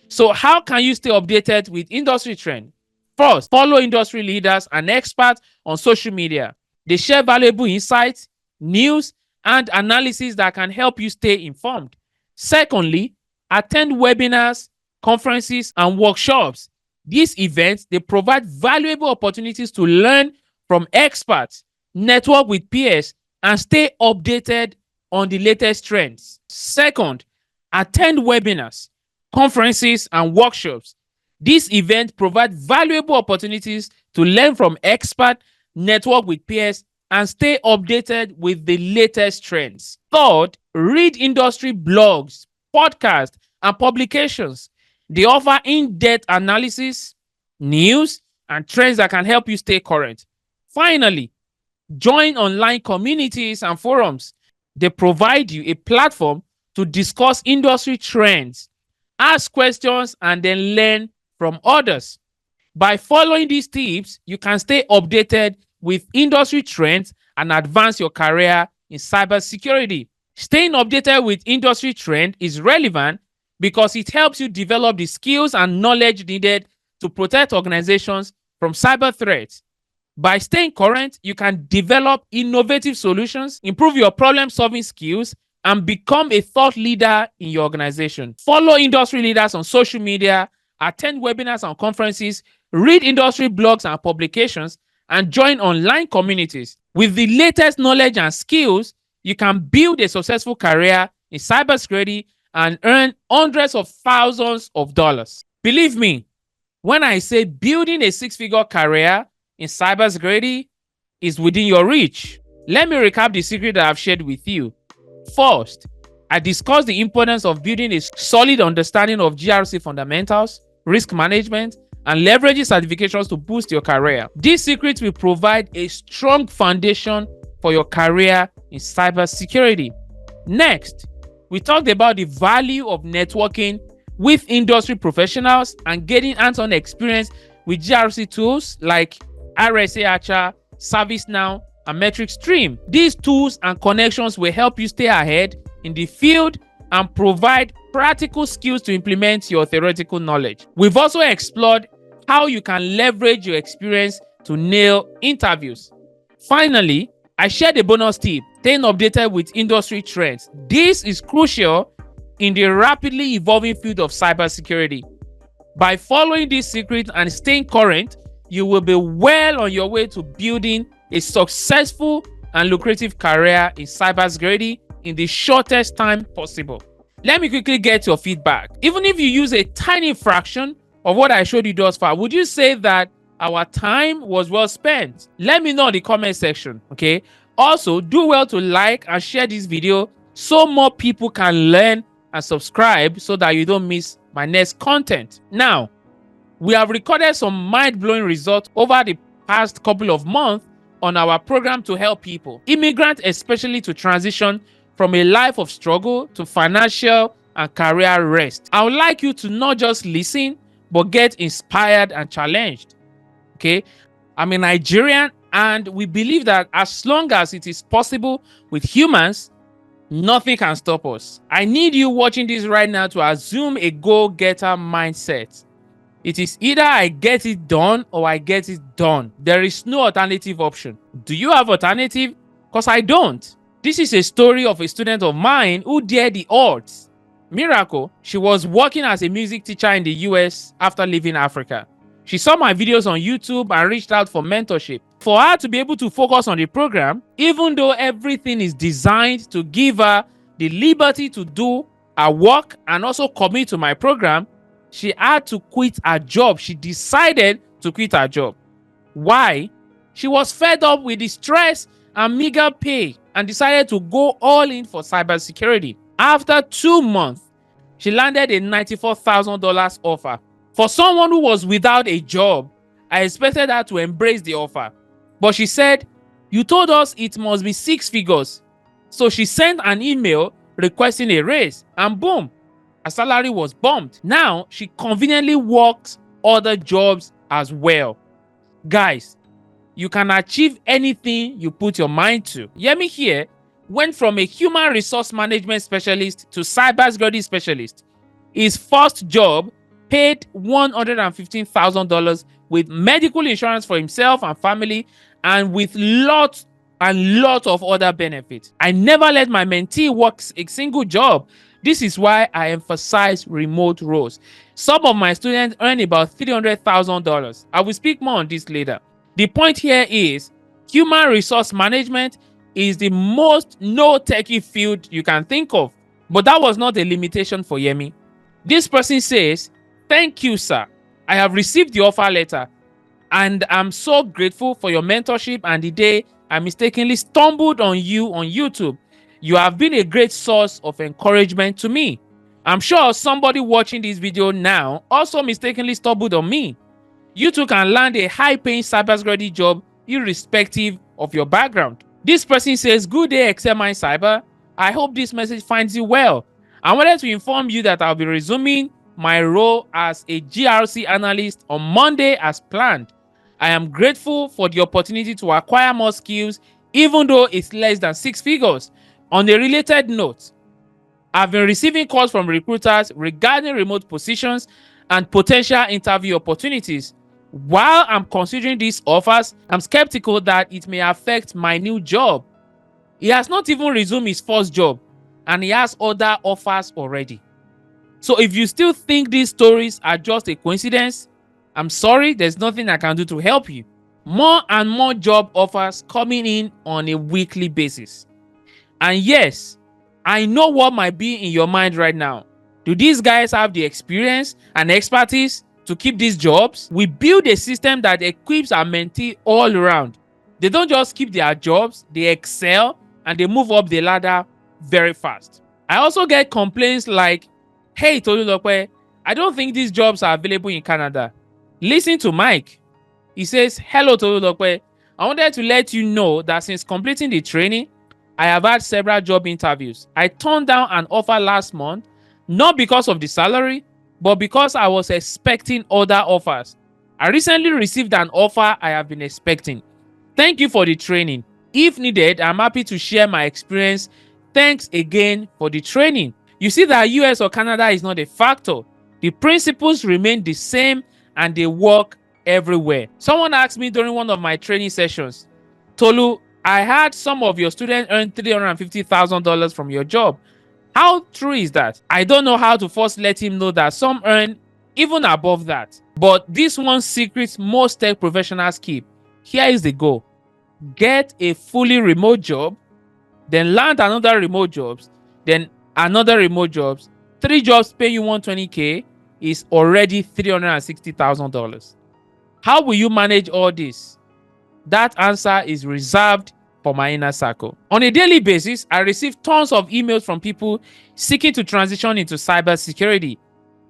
So how can you stay updated with industry trend? First, follow industry leaders and experts on social media. They share valuable insights, news, and analysis that can help you stay informed. Secondly, attend webinars, conferences, and workshops. These events, they provide valuable opportunities to learn from experts, network with peers, and stay updated on the latest trends. Second, attend webinars, conferences, and workshops. These events provide valuable opportunities to learn from experts, network with peers, and stay updated with the latest trends. Third, read industry blogs, podcasts, and publications. They offer in-depth analysis, news, and trends that can help you stay current. Finally, join online communities and forums. They provide you a platform to discuss industry trends, ask questions, and then learn from others. By following these tips, you can stay updated with industry trends and advance your career in cybersecurity. Staying updated with industry trend is relevant because it helps you develop the skills and knowledge needed to protect organizations from cyber threats. By staying current, you can develop innovative solutions, improve your problem-solving skills, and become a thought leader in your organization. Follow industry leaders on social media, attend webinars and conferences, read industry blogs and publications, and join online communities. With the latest knowledge and skills, you can build a successful career in cybersecurity and earn hundreds of thousands of dollars. Believe me, when I say building a 6-figure career in cybersecurity is within your reach. Let me recap the secret that I've shared with you. First, I discussed the importance of building a solid understanding of GRC fundamentals, risk management, and leveraging certifications to boost your career. These secrets will provide a strong foundation for your career in cybersecurity. Next, we talked about the value of networking with industry professionals and getting hands-on experience with GRC tools like RSA Archer, ServiceNow, and MetricStream. These tools and connections will help you stay ahead in the field and provide practical skills to implement your theoretical knowledge. We've also explored how you can leverage your experience to nail interviews. Finally, I shared a bonus tip: staying updated with industry trends. This is crucial in the rapidly evolving field of cybersecurity. By following these secrets and staying current, you will be well on your way to building a successful and lucrative career in cybersecurity in the shortest time possible. Let me quickly get your feedback. Even if you use a tiny fraction of what I showed you thus far, would you say that our time was well spent? Let me know in the comment section, okay? Also, do well to like and share this video so more people can learn and subscribe so that you don't miss my next content. Now, we have recorded some mind-blowing results over the past couple of months on our program to help people, immigrants especially, to transition from a life of struggle to financial and career rest. I would like you to not just listen, but get inspired and challenged. Okay? I'm a Nigerian, and we believe that as long as it is possible with humans, nothing can stop us. I need you watching this right now to assume a go-getter mindset. It is either I get it done or I get it done. There is no alternative option. Do you have alternative? Because I don't. This is a story of a student of mine who dared the odds. Miracle, she was working as a music teacher in the US after leaving Africa. She saw my videos on YouTube and reached out for mentorship. For her to be able to focus on the program, even though everything is designed to give her the liberty to do her work and also commit to my program, she had to quit her job. She decided to quit her job. Why? She was fed up with the stress and meager pay and decided to go all in for cybersecurity. After 2 months, she landed a $94,000 offer. For someone who was without a job, I expected her to embrace the offer. But she said, "You told us it must be 6 figures." So she sent an email requesting a raise, and boom, her salary was bumped. Now she conveniently works other jobs as well. Guys, you can achieve anything you put your mind to. Yemi here went from a human resource management specialist to cybersecurity specialist. His first job paid $115,000 with medical insurance for himself and family, and with lots and lots of other benefits. I never let my mentee work a single job. This is why I emphasize remote roles. Some of my students earn about $300,000. I will speak more on this later. The point here is human resource management is the most no-techie field you can think of. But that was not a limitation for Yemi. This person says, "Thank you, sir. I have received the offer letter, and I'm so grateful for your mentorship and the day I mistakenly stumbled on you on YouTube. You have been a great source of encouragement to me. I'm sure somebody watching this video now also mistakenly stumbled on me. You too can land a high-paying cybersecurity job irrespective of your background." This person says, "Good day, Excel Mind Cyber. I hope this message finds you well. I wanted to inform you that I'll be resuming my role as a GRC analyst on Monday as planned. I am grateful for the opportunity to acquire more skills, even though it's less than 6 figures. On a related note, I've been receiving calls from recruiters regarding remote positions and potential interview opportunities. While I'm considering these offers, I'm skeptical that it may affect my new job." He has not even resumed his first job, and he has other offers already. So if you still think these stories are just a coincidence, I'm sorry, there's nothing I can do to help you. More and more job offers coming in on a weekly basis. And yes, I know what might be in your mind right now. Do these guys have the experience and expertise to keep these jobs? We build a system that equips our mentee all around. They don't just keep their jobs, they excel and they move up the ladder very fast. I also get complaints like, "Hey Tolulope, I don't think these jobs are available in Canada." Listen to Mike. He says, "Hello Tolulope, I wanted to let you know that since completing the training, I have had several job interviews. I turned down an offer last month, not because of the salary, but because I was expecting other offers. I recently received an offer I have been expecting. Thank you for the training. If needed, I'm happy to share my experience. Thanks again for the training." You see that US or Canada is not a factor. The principles remain the same and they work everywhere. Someone asked me during one of my training sessions, "Tolu, I heard some of your students earn $350,000 from your job. How true is that?" I don't know how to first let him know that some earn even above that. But this one secret most tech professionals keep. Here is the goal. Get a fully remote job, then land another remote jobs, then another remote jobs, 3 jobs paying you $120K is already $360,000. How will you manage all this? That answer is reserved for my inner circle. On a daily basis, I receive tons of emails from people seeking to transition into cybersecurity.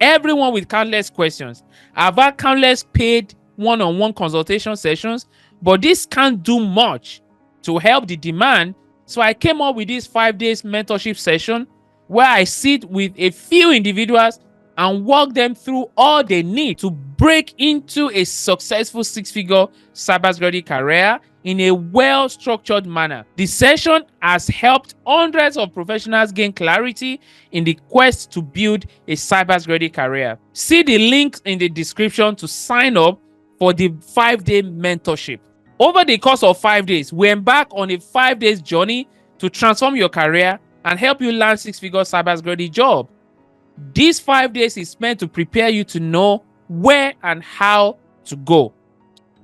Everyone with countless questions. I've had countless paid one-on-one consultation sessions, but this can't do much to help the demand. So I came up with this 5 days mentorship session where I sit with a few individuals and walk them through all they need to break into a successful 6-figure cybersecurity career in a well-structured manner. The session has helped hundreds of professionals gain clarity in the quest to build a cybersecurity career. See the links in the description to sign up for the 5-day mentorship. Over the course of 5 days, we embark on a 5 days journey to transform your career and help you land 6-figure cybersecurity job. These 5 days is meant to prepare you to know where and how to go.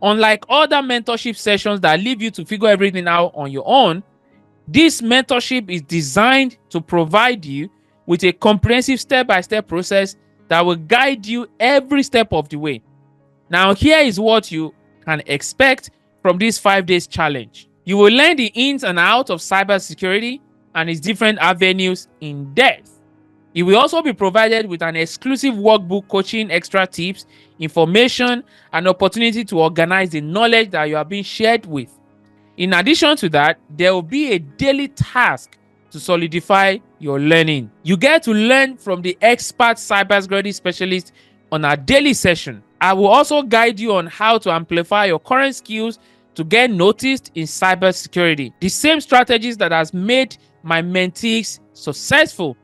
Unlike other mentorship sessions that leave you to figure everything out on your own, this mentorship is designed to provide you with a comprehensive step-by-step process that will guide you every step of the way. Now, here is what you can expect from this 5 days challenge. You will learn the ins and outs of cybersecurity and its different avenues in depth. You will also be provided with an exclusive workbook coaching, extra tips, information, and opportunity to organize the knowledge that you are being shared with. In addition to that, there will be a daily task to solidify your learning. You get to learn from the expert cybersecurity specialist on a daily session. I will also guide you on how to amplify your current skills to get noticed in cybersecurity. The same strategies that has made my mentees successful.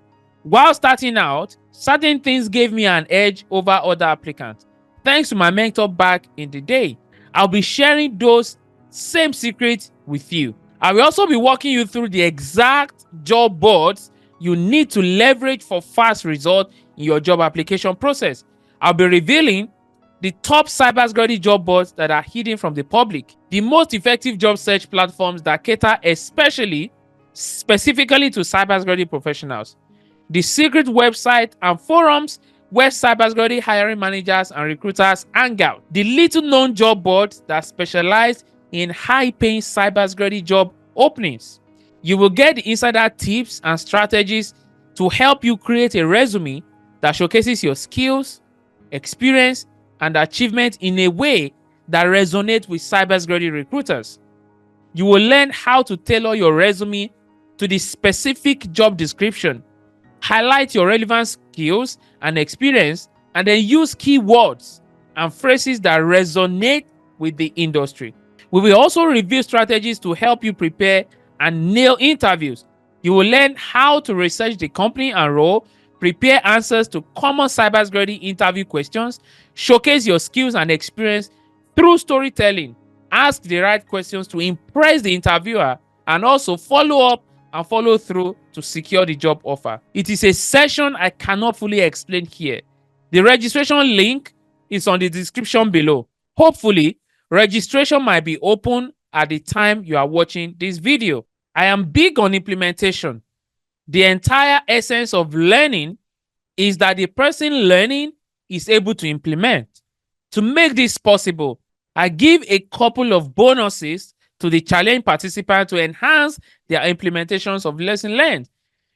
While starting out, certain things gave me an edge over other applicants. Thanks to my mentor back in the day, I'll be sharing those same secrets with you. I will also be walking you through the exact job boards you need to leverage for fast results in your job application process. I'll be revealing the top cybersecurity job boards that are hidden from the public, the most effective job search platforms that cater specifically to cybersecurity professionals, the secret website and forums where cybersecurity hiring managers and recruiters hang out, the little-known job boards that specialize in high-paying cybersecurity job openings. You will get the insider tips and strategies to help you create a resume that showcases your skills, experience, and achievement in a way that resonates with cybersecurity recruiters. You will learn how to tailor your resume to the specific job description, highlight your relevant skills and experience, and then use keywords and phrases that resonate with the industry. We will also review strategies to help you prepare and nail interviews. You will learn how to research the company and role, prepare answers to common cybersecurity interview questions, showcase your skills and experience through storytelling, ask the right questions to impress the interviewer, and also follow up and follow through to secure the job offer. It is a session I cannot fully explain here. The registration link is on the description below. Hopefully, registration might be open at the time you are watching this video. I am big on implementation. The entire essence of learning is that the person learning is able to implement. To make this possible, I give a couple of bonuses to the challenge participant to enhance their implementations of lesson learned.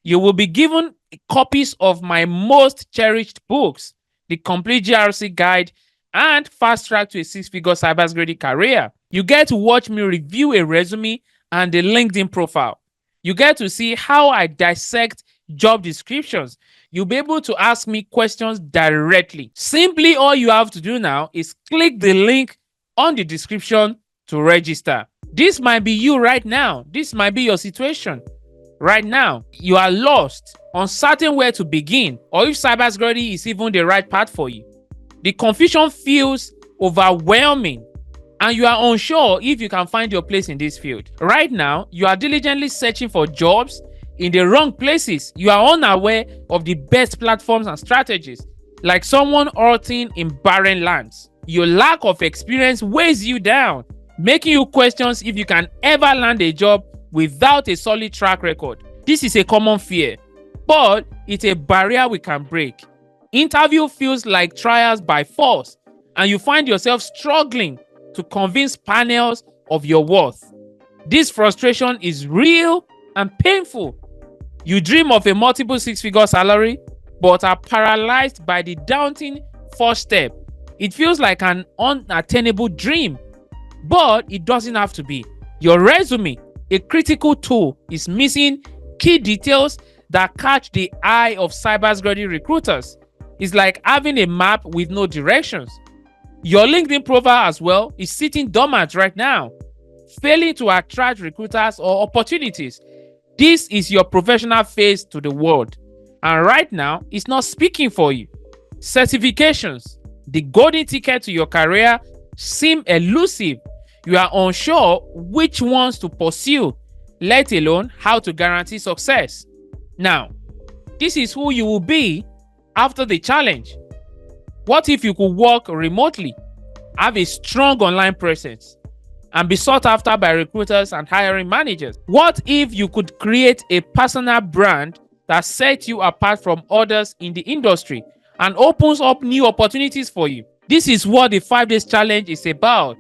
You will be given copies of my most cherished books, the Complete GRC Guide and Fast Track to a 6-Figure Cybersecurity Career. You get to watch me review a resume and a LinkedIn profile. You get to see how I dissect job descriptions. You'll be able to ask me questions directly. Simply all you have to do now is click the link on the description to register. This might be you right now. This might be your situation right now. You are lost, uncertain where to begin, or if cybersecurity is even the right path for you. The confusion feels overwhelming, and you are unsure if you can find your place in this field. Right now, you are diligently searching for jobs in the wrong places. You are unaware of the best platforms and strategies, like someone halting in barren lands. Your lack of experience weighs you down, making you question if you can ever land a job without a solid track record. This is a common fear. but it's a barrier we can break. Interview feels like trials by force, and you find yourself struggling to convince panels of your worth. This frustration is real and painful. You dream of a multiple six-figure salary, but are paralyzed by the daunting first step. It feels like an unattainable dream, but it doesn't have to be. Your resume, a critical tool, is missing key details that catch the eye of cybersecurity recruiters. It's like having a map with no directions. Your LinkedIn profile as well is sitting dormant right now, failing to attract recruiters or opportunities. This is your professional face to the world, and right now, it's not speaking for you. Certifications, the golden ticket to your career, seem elusive. You are unsure which ones to pursue, let alone how to guarantee success. Now, this is who you will be after the challenge. What if you could work remotely, have a strong online presence, and be sought after by recruiters and hiring managers? What if you could create a personal brand that sets you apart from others in the industry and opens up new opportunities for you? This is what the 5 days challenge is about.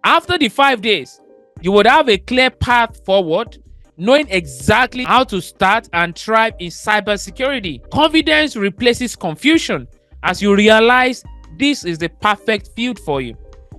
After the 5 days, you would have a clear path forward, knowing exactly how to start and thrive in cybersecurity. Confidence replaces confusion as you realize this is the perfect field for you.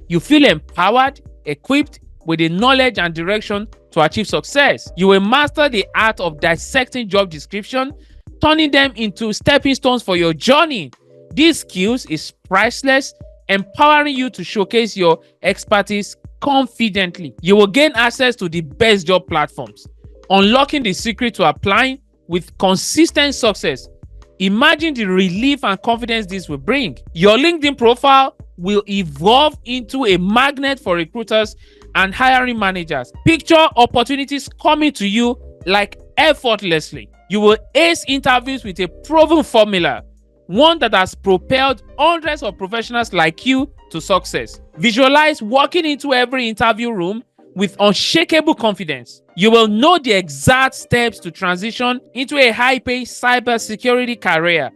You feel empowered, equipped with the knowledge and direction to achieve success. You will master the art of dissecting job description, turning them into stepping stones for your journey. These skills is priceless, empowering you to showcase your expertise confidently. You will gain access to the best job platforms, unlocking the secret to applying with consistent success. Imagine the relief and confidence this will bring. Your LinkedIn profile will evolve into a magnet for recruiters and hiring managers. Picture opportunities coming to you like effortlessly. You will ace interviews with a proven formula, one that has propelled hundreds of professionals like you to success. Visualize walking into every interview room with unshakable confidence. You will know the exact steps to transition into a high-paying cybersecurity career.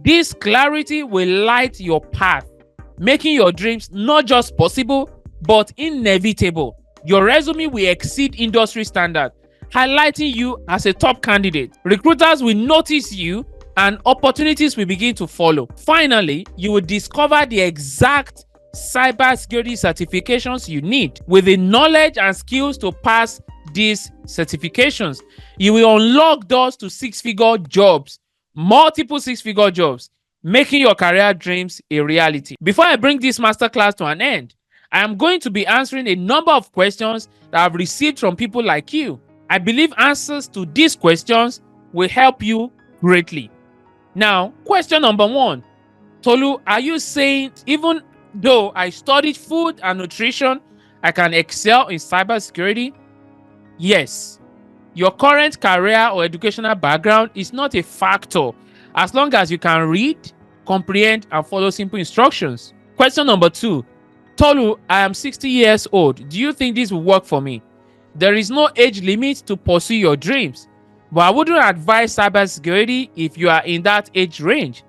This clarity will light your path, making your dreams not just possible, but inevitable. Your resume will exceed industry standards, highlighting you as a top candidate. Recruiters will notice you and opportunities will begin to follow. Finally, you will discover the exact cybersecurity certifications you need. With the knowledge and skills to pass these certifications, you will unlock doors to six-figure jobs, multiple six-figure jobs, making your career dreams a reality. Before I bring this masterclass to an end, I am going to be answering a number of questions that I've received from people like you. I believe answers to these questions will help you greatly. Now, question number 1. Tolu, are you saying even though I studied food and nutrition, I can excel in cybersecurity? Yes. Your current career or educational background is not a factor as long as you can read, comprehend, and follow simple instructions. Question number 2. Tolu, I am 60 years old. Do you think this will work for me? There is no age limit to pursue your dreams, but I wouldn't advise cybersecurity if you are in that age range.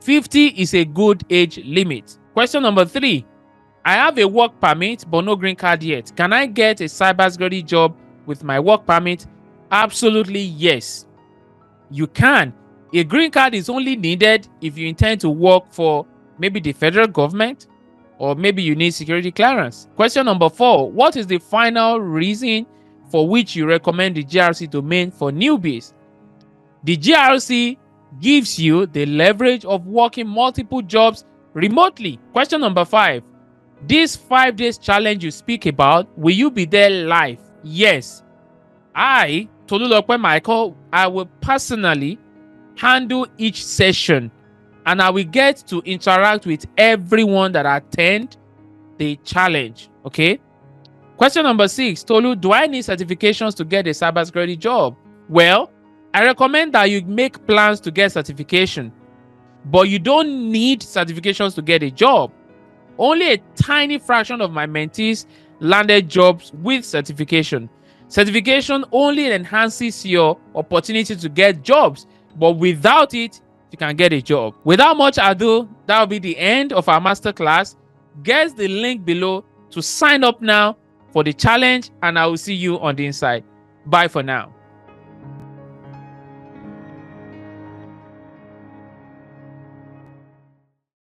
50 is a good age limit. Question number 3. I have a work permit but no green card yet. Can I get a cybersecurity job with my work permit? Absolutely yes. You can. A green card is only needed if you intend to work for maybe the federal government, or maybe you need security clearance. Question number 4. What is the final reason for which you recommend the GRC domain for newbies? The GRC gives you the leverage of working multiple jobs remotely. Question number 5. This 5 days challenge you speak about, will you be there live? Yes. I, Tolulope Michael, I will personally handle each session, and I will get to interact with everyone that attend the challenge. Okay. Question number 6. Tolu, do I need certifications to get a cybersecurity job? Well, I recommend that you make plans to get certification, but you don't need certifications to get a job. Only a tiny fraction of my mentees landed jobs with certification. Certification only enhances your opportunity to get jobs, but without it, you can get a job. Without much ado, that will be the end of our masterclass. Get the link below to sign up now for the challenge, and I will see you on the inside. Bye for now.